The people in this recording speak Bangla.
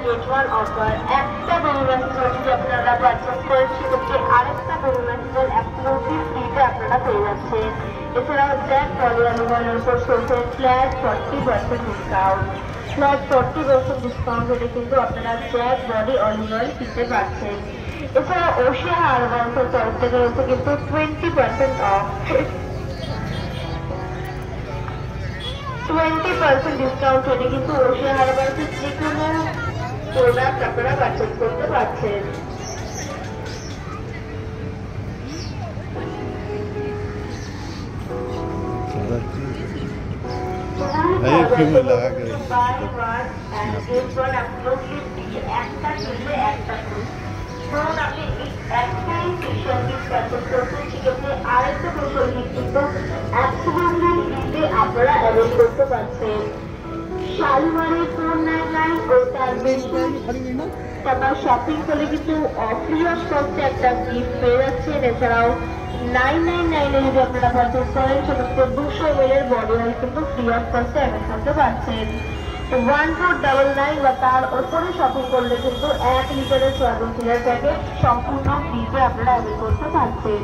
Get one offer. একটা বেবি ম্যাসেজ যদি আপনারা পারচেস করেন সেক্ষেত্রে আরেকটা বেবি ম্যাসেজের অ্যাবসলিউটলি ফ্রিতে আপনারা পেয়ে যাচ্ছেন। এছাড়াও জ্যাক বডি অয়েলের উপর চলছে ফ্ল্যাট 40% ডিসকাউন্ট। ফ্ল্যাট 40% ডিসকাউন্ট হলে কিন্তু আপনারা জ্যাক বডি অয়েল কিনতে পারছেন। এছাড়া ওশিয়া হার্বালসের তরফ থেকে রয়েছে কিন্তু 20% অফ, 20% ডিসকাউন্ট হলে কিন্তু ওশিয়া হার্বালসের যে কোনো প্রোডাক্ট আপনারা পারচেস করতে পারছেন। लगा के একটা কিনলে একটা ধরুন আপনি একটাই ফেশিয়াল কিট পারচেস করছেন সেক্ষেত্রে আরেকটা ফেশিয়াল কিট কিন্তু অ্যাবসলিউটলি ফ্রিতে আপনারা অ্যাভেল করতে পারছেন। শালমারি 499 ও তার বেশি টাকা শপিং করলে কিন্তু ফ্রি অফ কস্টে একটা গিফট পেয়ে যাচ্ছেন। এছাড়াও 999 যদি আপনারা পারচেস করেন সেক্ষেত্রে 200 ml এর বডি অয়েল কিন্তু ফ্রি অফ কস্টে অ্যাভেল করতে পারছেন। 1499 বা তার ওপরে শপিং করলে কিন্তু 1 লিটারের সয়াবিন তেলের প্যাকেট সম্পূর্ণ ফ্রিতে আপনারা অ্যাভেল করতে পারছেন।